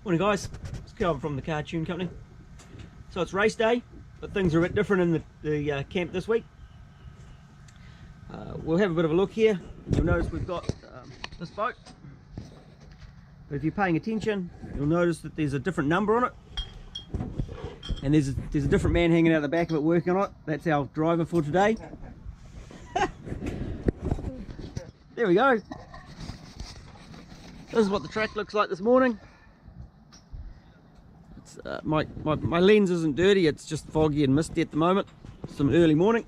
Morning guys, it's Calvin from the Cartoon Company. So it's race day, but things are a bit different in the camp this week. We'll have a bit of a look here. You'll notice we've got this boat. But if you're paying attention, you'll notice that there's a different number on it. And there's a different man hanging out the back of it working on it. That's our driver for today. There we go. This is what the track looks like this morning. It's, my lens isn't dirty, it's just foggy and misty at the moment. Some early morning.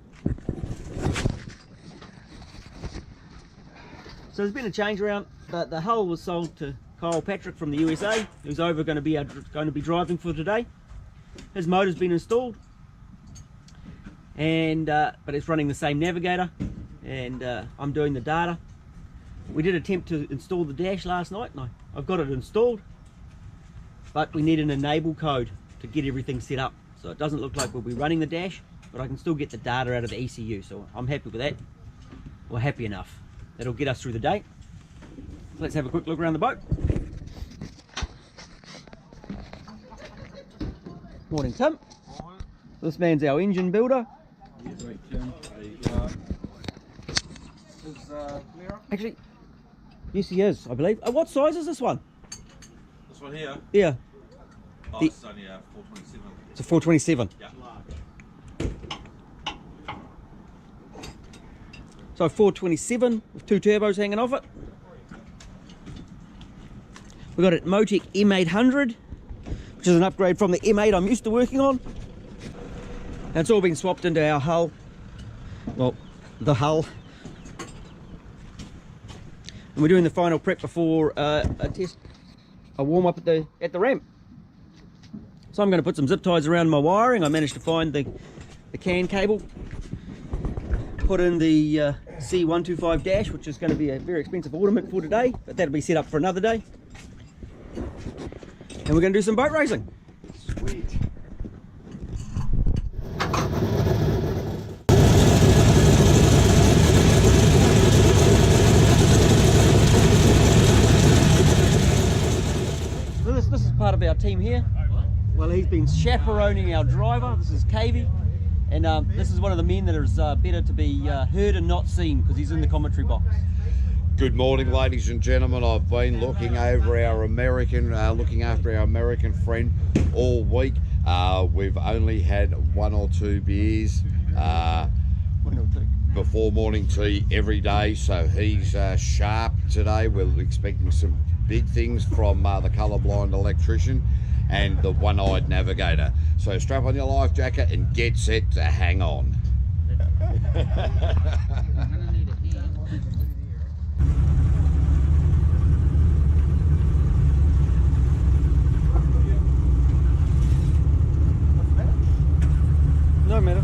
So there's been a change around. The hull was sold to Kyle Patrick from the USA, who's going to be driving for today. His motor's been installed, and but it's running the same navigator, and I'm doing the data. We did attempt to install the dash last night, and I've got it installed, but we need an enable code to get everything set up. So it doesn't look like we'll be running the dash, but I can still get the data out of the ECU, so I'm happy with that. We're happy enough. That'll get us through the day. Let's have a quick look around the boat. Morning, Tim. This man's our engine builder. Actually, yes he is, I believe. What size is this one? This one here? Yeah. Oh, it's only a 427. It's a 427? Yeah. So 427 with two turbos hanging off it. We've got a Motec M800, which is an upgrade from the M8 I'm used to working on. And it's all been swapped into our hull. Well, the hull. And we're doing the final prep before a warm up at the ramp. So I'm going to put some zip ties around my wiring. I managed to find the CAN cable. Put in the C125 dash, which is going to be a very expensive ornament for today, but that'll be set up for another day. And we're going to do some boat racing. Sweet. So this is part of our team here. Well, he's been chaperoning our driver. This is Cavey. And this is one of the men that is better to be heard and not seen, because he's in the commentary box. Good morning, ladies and gentlemen. I've been looking after our American friend all week. We've only had one or two beers before morning tea every day, so he's sharp today. We're expecting some big things from the colourblind electrician and the one-eyed navigator. So strap on your life jacket and get set to hang on. No matter.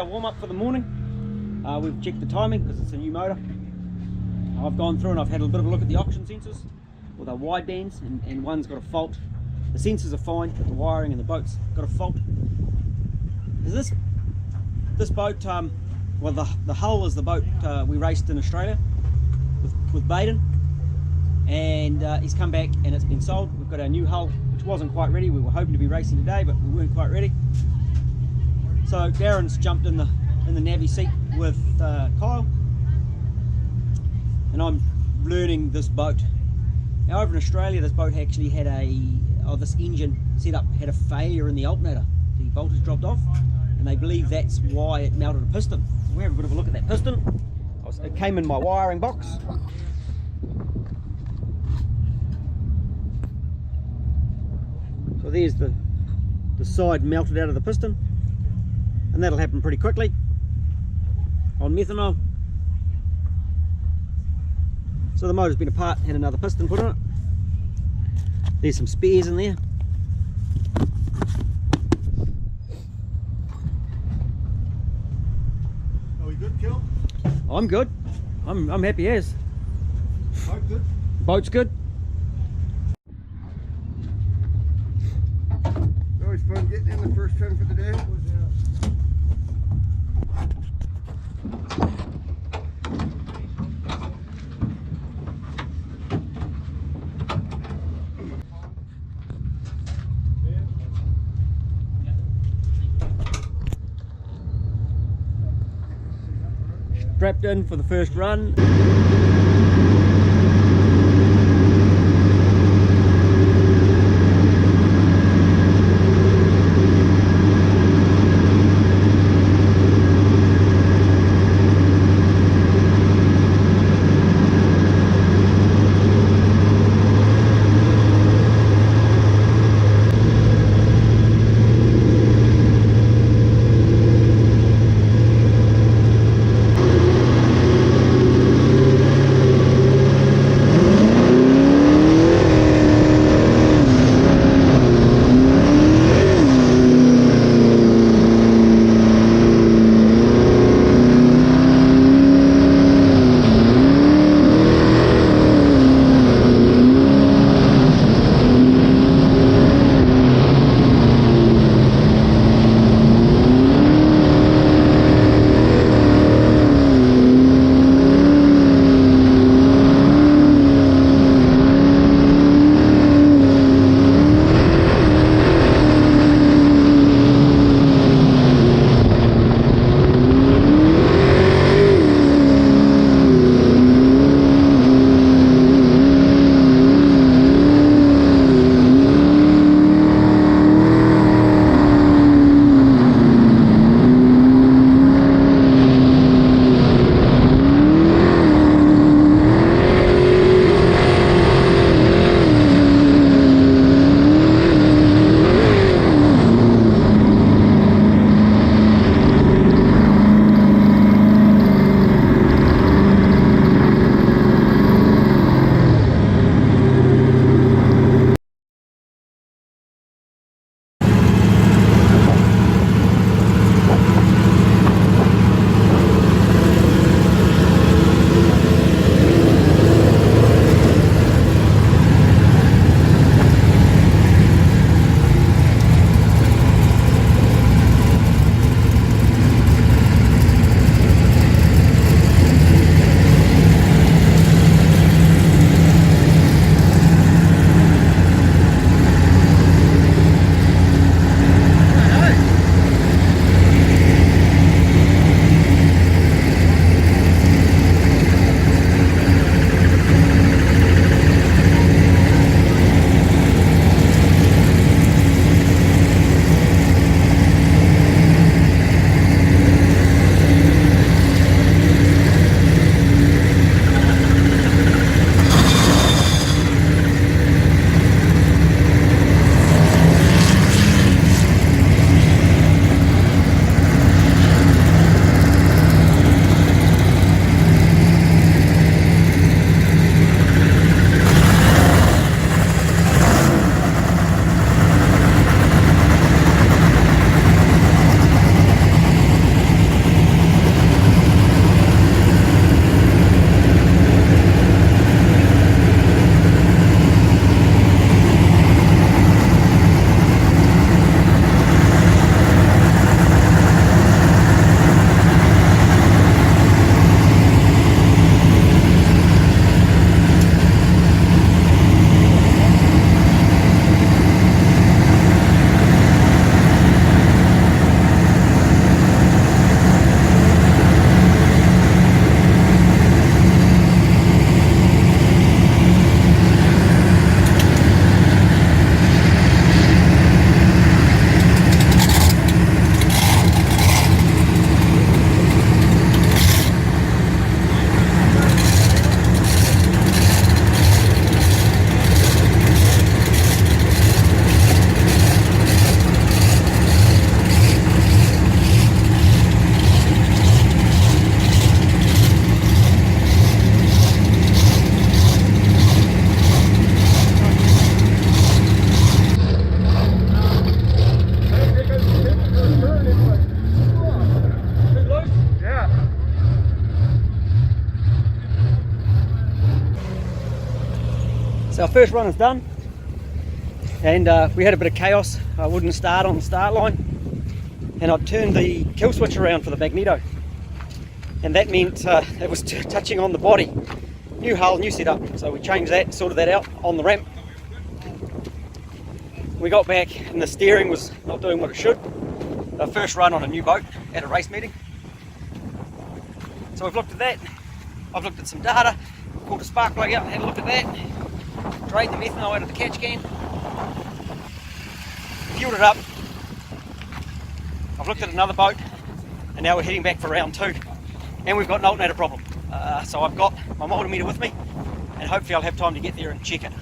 Warm up for the morning. We've checked the timing because it's a new motor. I've gone through and I've had a bit of a look at the oxygen sensors with our wide bands, and one's got a fault. The sensors are fine, but the wiring and the boat's got a fault. This boat, well, the hull is the boat we raced in Australia with Baden, and he's come back and it's been sold. We've got our new hull, which wasn't quite ready. We were hoping to be racing today, but we weren't quite ready. So Darren's jumped in the navvy seat with Kyle, and I'm learning this boat. Now over in Australia, this boat actually had this engine set up had a failure in the alternator. The voltage dropped off, and they believe that's why it melted a piston. So we have a bit of a look at that piston. It came in my wiring box. So there's the side melted out of the piston, and that'll happen pretty quickly on methanol. So the motor's been apart, had another piston put on it. There's some spares in there. Are we good, Kel? I'm good. I'm happy as. Boat good? Boat's good. Always fun getting in the first time for the day. Strapped in for the first run. So our first run is done, and we had a bit of chaos. I wouldn't start on the start line, and I'd turned the kill switch around for the magneto, and that meant it was touching on the body. New hull, new setup, so we changed that, sorted that out on the ramp. We got back and the steering was not doing what it should. Our first run on a new boat at a race meeting. So we've looked at that. I've looked at some data, pulled a spark plug out and had a look at that. Drained the methanol out of the catch can. Fueled it up. I've looked at another boat and now we're heading back for round 2. And we've got an alternator problem. So I've got my multimeter with me and hopefully I'll have time to get there and check it.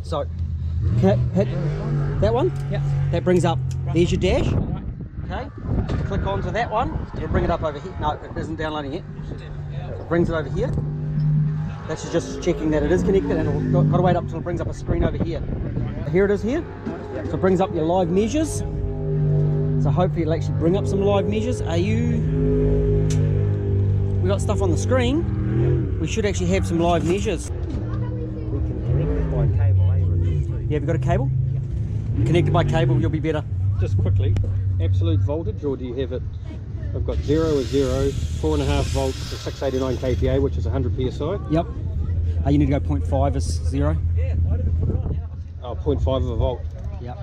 So hit that one. Yeah. That brings up. There's your dash. Okay. Click onto that one. It'll bring it up over here. No, it isn't downloading yet. It brings it over here. That's just checking that it is connected, and it'll got to wait up till it brings up a screen over here. Here it is here. So it brings up your live measures. So hopefully it'll actually bring up some live measures. We got stuff on the screen. We should actually have some live measures. Yeah, have you got a cable? Yeah. Connected by cable, you'll be better. Just quickly, absolute voltage, or do you have it? I've got 0 is 0, 4.5 volts to 689 kVA, which is 100 psi. Yep. You need to go 0.5 is 0. Oh, 0.5 of a volt. Yep.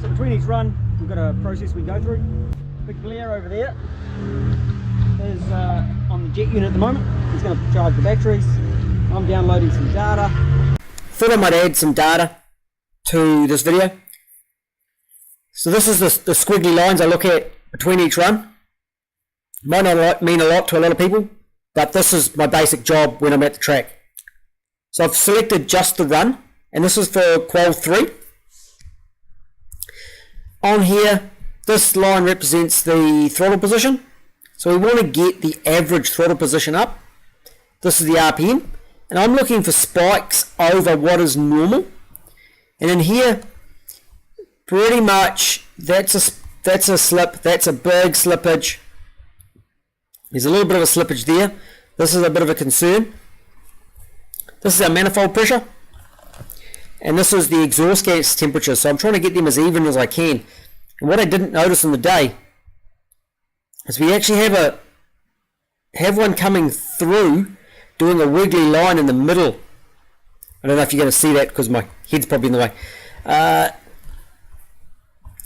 So between each run, we've got a process we go through. Big glare over there is on the jet unit at the moment. He's going to charge the batteries. I'm downloading some data. Thought I might add some data to this video. So this is the squiggly lines I look at between each run. Might not mean a lot to a lot of people, but this is my basic job when I'm at the track. So I've selected just the run, and this is for qual 3. On here, this line represents the throttle position. So we want to get the average throttle position up. This is the RPM, and I'm looking for spikes over what is normal. And in here, pretty much that's a slip, that's a big slippage. There's a little bit of a slippage there. This is a bit of a concern. This is our manifold pressure, and this is the exhaust gas temperature. So I'm trying to get them as even as I can. And what I didn't notice in the day is we actually have one coming through doing a wiggly line in the middle. I don't know if you're going to see that because my head's probably in the way.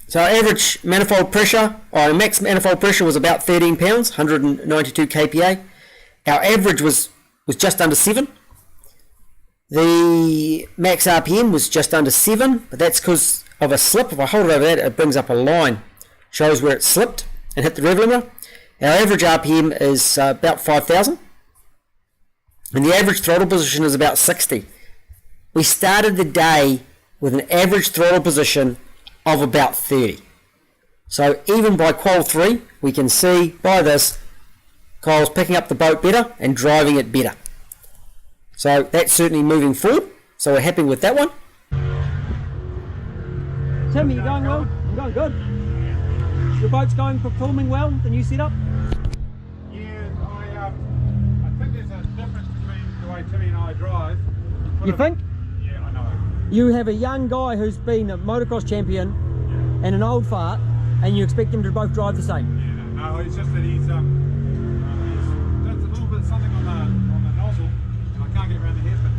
So our average manifold pressure, our max manifold pressure was about 13 pounds, 192 kPa. Our average was just under 7. The max RPM was just under 7, but that's because of a slip. If I hold it over that, it brings up a line, shows where it slipped and hit the rev limiter. Our average RPM is about 5,000, and the average throttle position is about 60. We started the day with an average throttle position of about 30. So even by qual 3, we can see by this, Kyle's picking up the boat better and driving it better. So that's certainly moving forward. So we're happy with that one. Tim, you're going well? I'm going good. Your boat's performing well, the new setup? Yeah, I think there's a difference between the way Timmy and I drive. You think? Yeah, I know. You have a young guy who's been a motocross champion and an old fart, and you expect him to both drive the same? Yeah, no, it's just that he's does a little bit something on the nozzle, and I can't get around the hairpin.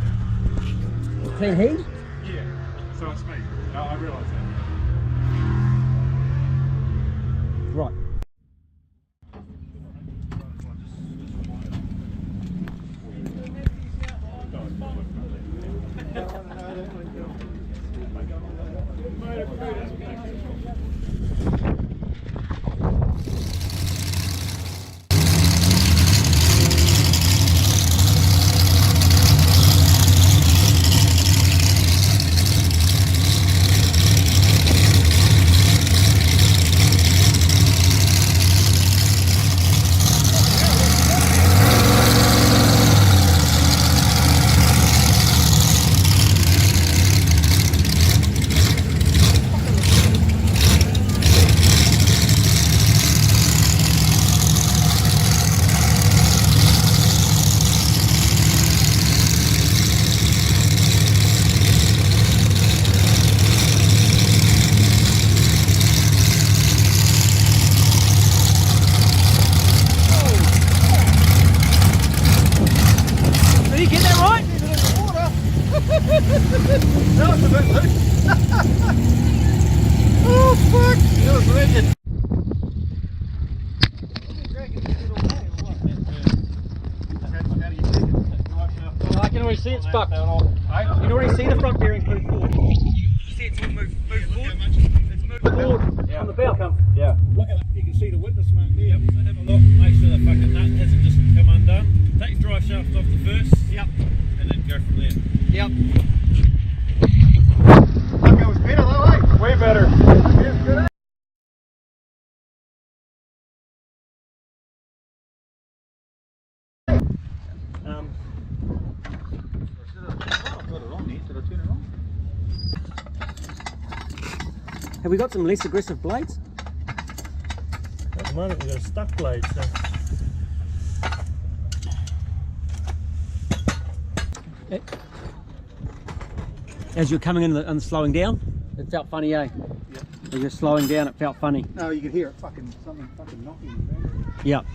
Clean he? Yeah, so it's me. No, I realise that. Right. I can already see it's bucked. You can already see the front bearings move forward. You see it's move forward. It's moved forward on the bow come. Yeah. Look at it, you can see the witness mark there. Yep. So have a look, make sure the fucking nut hasn't just come undone. Take the drive shaft off the first. Yep. And then go from there. Yep. That was better though, eh? Way better. Have we got some less aggressive blades? At the moment we've got a stuck blade, so. As you're coming in and slowing down, it felt funny, eh? Yep. As you're slowing down, it felt funny. No, you could hear it something knocking in the back. Yep.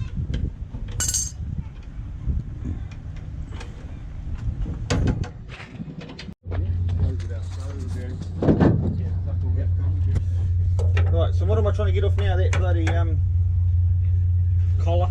So what am I trying to get off now? That bloody collar.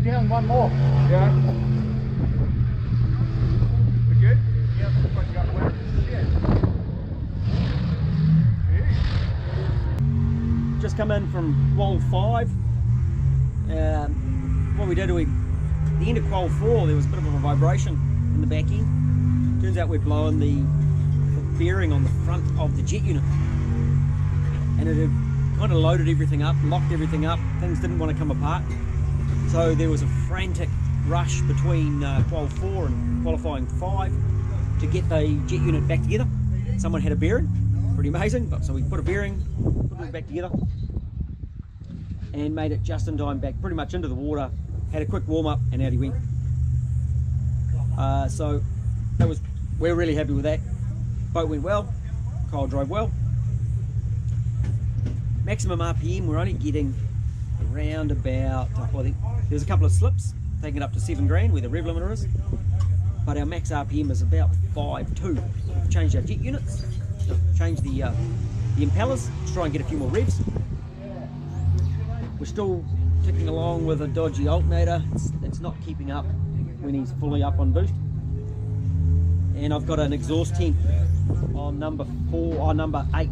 Down one more. Yeah. We good? Yep. What you got where? Shit. Just come in from qual 5. What we did, the end of qual 4, there was a bit of a vibration in the back end. Turns out we're blowing the bearing on the front of the jet unit, and it had kind of loaded everything up, locked everything up. Things didn't want to come apart. So there was a frantic rush between qual 4 and qualifying 5 to get the jet unit back together. Someone had a bearing, pretty amazing, but so we put a bearing, put it back together, and made it just in time back pretty much into the water, had a quick warm up, and out he went. So we're really happy with that. Boat went well, Kyle drove well. Maximum RPM, we're only getting around about, well, I think there's a couple of slips taking it up to 7 grand where the rev limiter is, but our max RPM is about 5.2. We've changed our jet units, changed the impellers to try and get a few more revs. We're still ticking along with a dodgy alternator. It's not keeping up when he's fully up on boost. And I've got an exhaust tank on number 8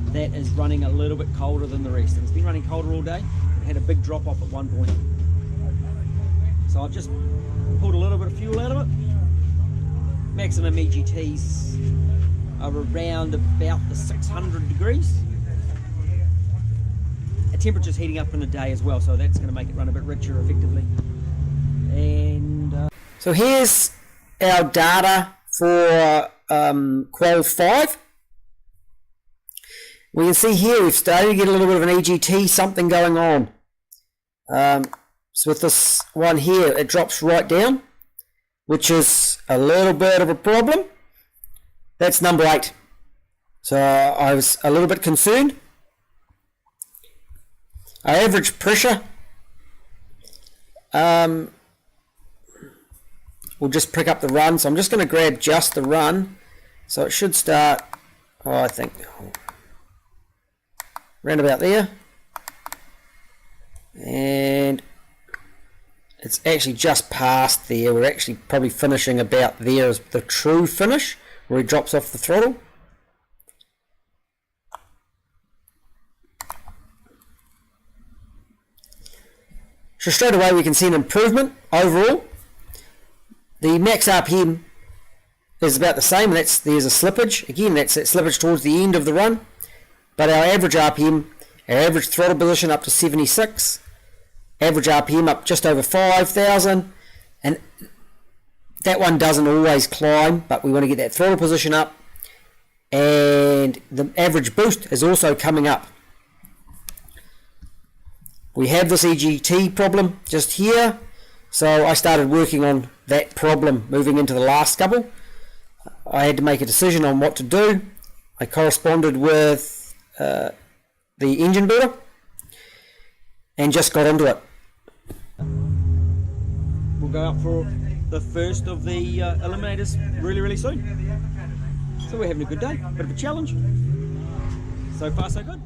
that is running a little bit colder than the rest. And it's been running colder all day. It had a big drop off at one point. So I've just pulled a little bit of fuel out of it. Maximum EGTs are around about the 600 degrees. The temperature's heating up in the day as well, so that's going to make it run a bit richer effectively. And so here's our data for qual 5. We can see here we've started to get a little bit of an EGT, something going on. So with this one here, it drops right down, which is a little bit of a problem. That's number 8. So I was a little bit concerned. Our average pressure, we'll just pick up the run. So I'm just going to grab just the run. So it should start, I think, round about there. And it's actually just past there. We're actually probably finishing about there as the true finish, where he drops off the throttle. So straight away we can see an improvement overall. The max RPM is about the same, and there's a slippage. Again, that's that slippage towards the end of the run. But our average RPM, our average throttle position up to 76, average RPM up just over 5,000, and that one doesn't always climb, but we want to get that throttle position up, and the average boost is also coming up. We have this EGT problem just here, so I started working on that problem moving into the last couple. I had to make a decision on what to do. I corresponded with the engine builder and just got into it. We'll go up for the first of the eliminators really soon. So we're having a good day, bit of a challenge. So far so good.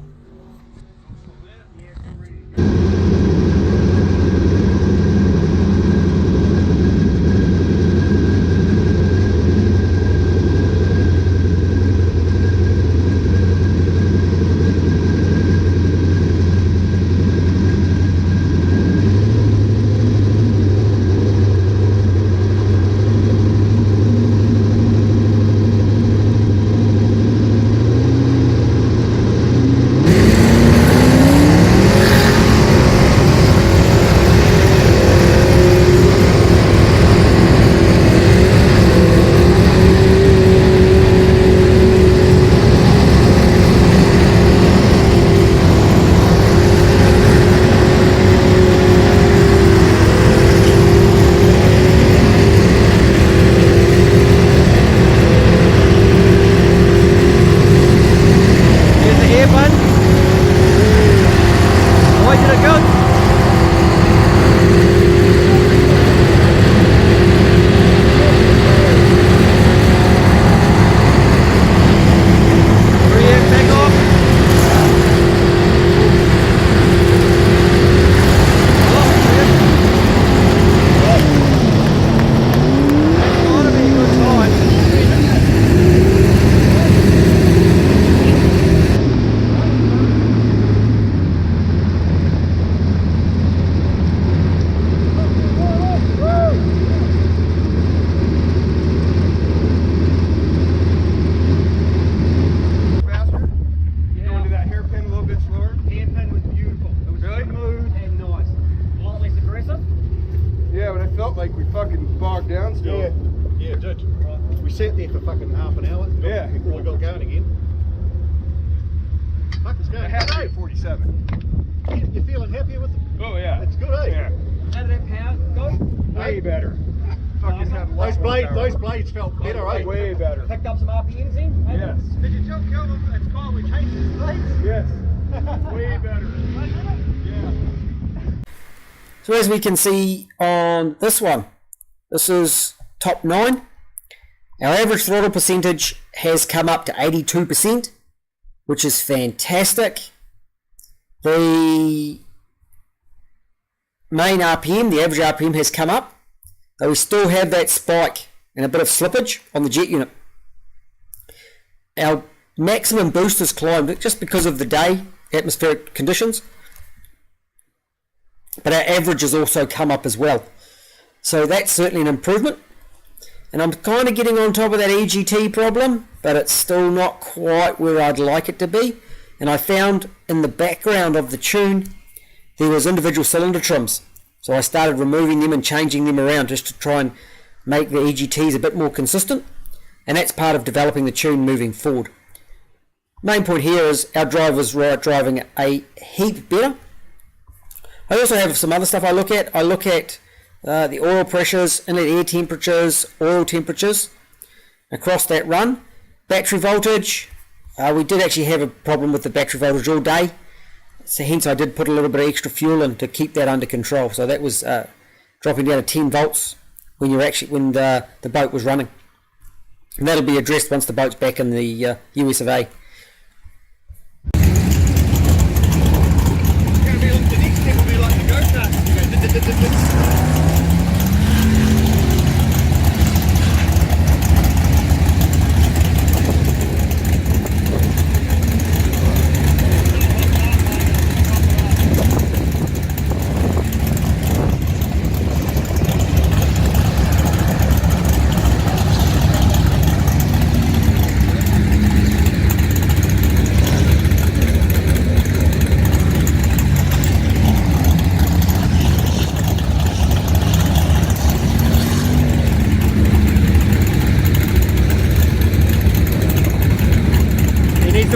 We sat there for fucking half an hour before we got going again. Fuck, it's going. It had 47. You feeling happier with it? Oh yeah. It's good, eh? Yeah. How did that power go? Way better. Fucking had Those blades felt better, eh? Way better. Picked up some RPMs then? Yes. Did you tell Kelvin it's called we changed his blades? Yes. Way better. Yeah. So as we can see on this one, this is top 9. Our average throttle percentage has come up to 82%, which is fantastic. The main RPM, the average RPM has come up, though we still have that spike and a bit of slippage on the jet unit. Our maximum boost has climbed just because of the day, atmospheric conditions, but our average has also come up as well. So that's certainly an improvement. And I'm kind of getting on top of that EGT problem, but it's still not quite where I'd like it to be. And I found in the background of the tune, there was individual cylinder trims. So I started removing them and changing them around just to try and make the EGTs a bit more consistent. And that's part of developing the tune moving forward. Main point here is our driver's driving a heap better. I also have some other stuff I look at. I look at the oil pressures, inlet air temperatures, oil temperatures across that run. Battery voltage, we did actually have a problem with the battery voltage all day, so hence I did put a little bit of extra fuel in to keep that under control. So that was dropping down to 10 volts when the boat was running, and that'll be addressed once the boat's back in the US of A.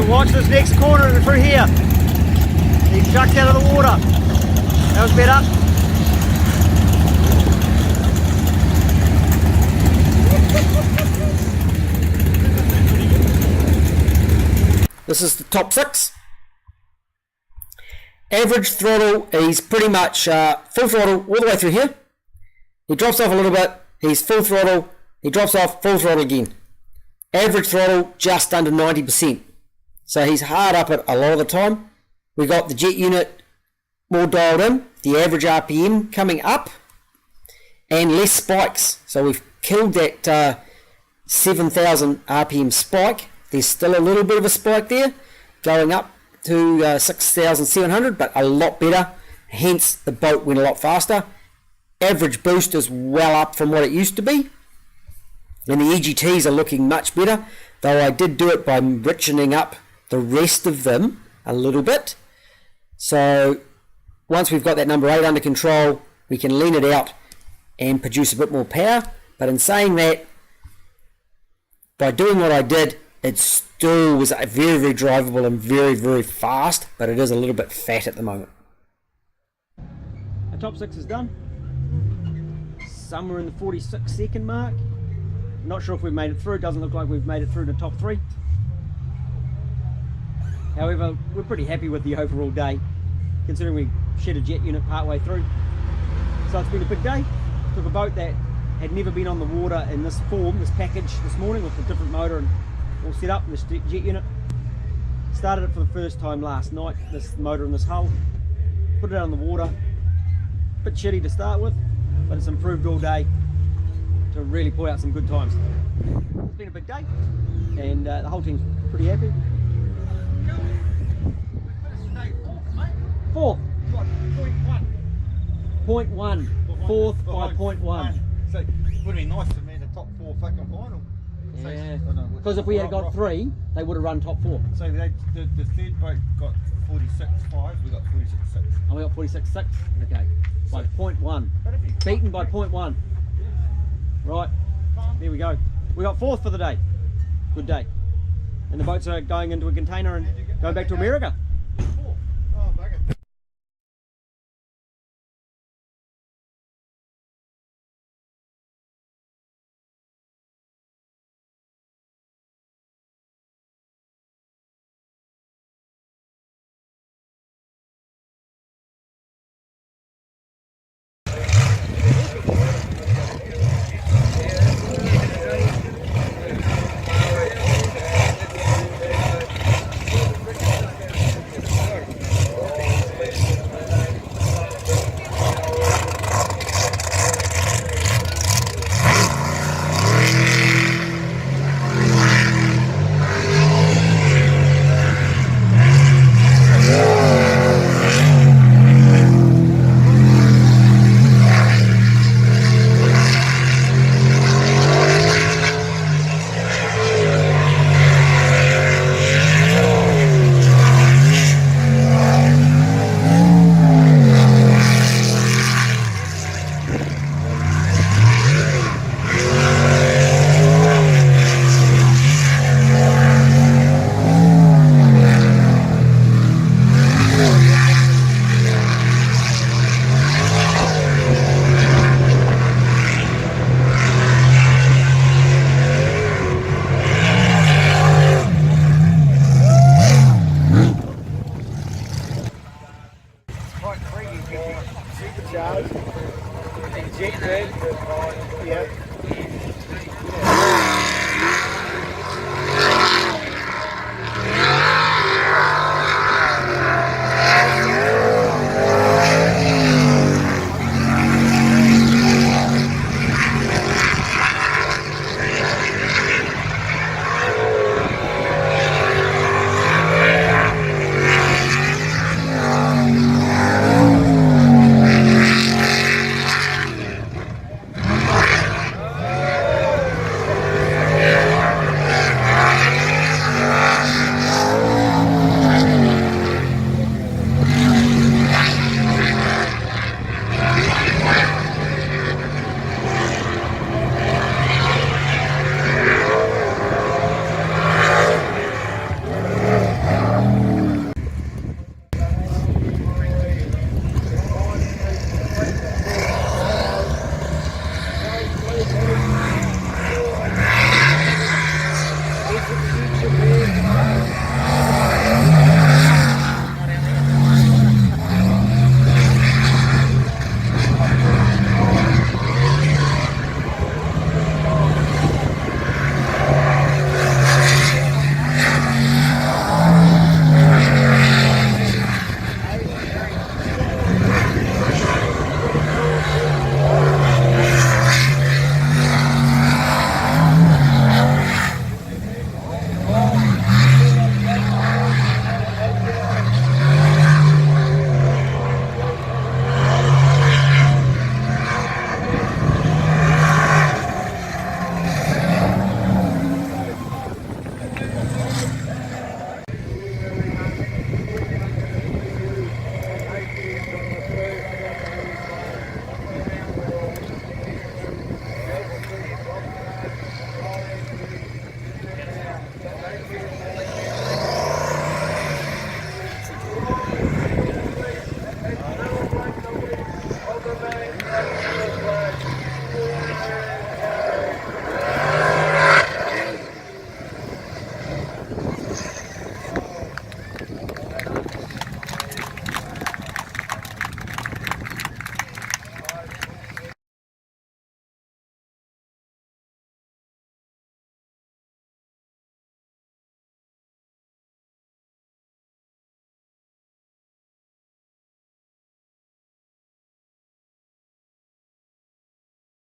Watch this next corner through here. He chucked out of the water. That was better. This is the top 6. Average throttle, he's pretty much full throttle all the way through here. He drops off a little bit, he's full throttle, he drops off, full throttle again. Average throttle just under 90%. So he's hard up it a lot of the time. We got the jet unit more dialed in, the average RPM coming up, and less spikes. So we've killed that 7,000 RPM spike. There's still a little bit of a spike there, going up to 6,700, but a lot better. Hence the boat went a lot faster. Average boost is well up from what it used to be. And the EGTs are looking much better, though I did do it by richening up the rest of them a little bit. So once we've got that number 8 under control, we can lean it out and produce a bit more power. But in saying that, by doing what I did, it still was very, very drivable and very, very fast, but it is a little bit fat at the moment. The top 6 is done. Somewhere in the 46-second mark. Not sure if we've made it through. It doesn't look like we've made it through the top 3. However, we're pretty happy with the overall day, considering we shed a jet unit part way through. So it's been a big day. Took a boat that had never been on the water in this form, this package this morning with a different motor and all set up in this jet unit. Started it for the first time last night, this motor and this hull. Put it out on the water. Bit shitty to start with, but it's improved all day to really pull out some good times. It's been a big day, and the whole team's pretty happy. Fourth. Point one. Fourth by point one. So it would have been nice to make the top 4 fucking final. Yeah. Because if we had got 3, they would have run top 4. So the third boat got 46.5, we got 46.6. And we got 46.6. Okay. By point 1. Beaten by point 1. Right. There we go. We got 4th for the day. Good day. And the boats are going into a container and going back to America.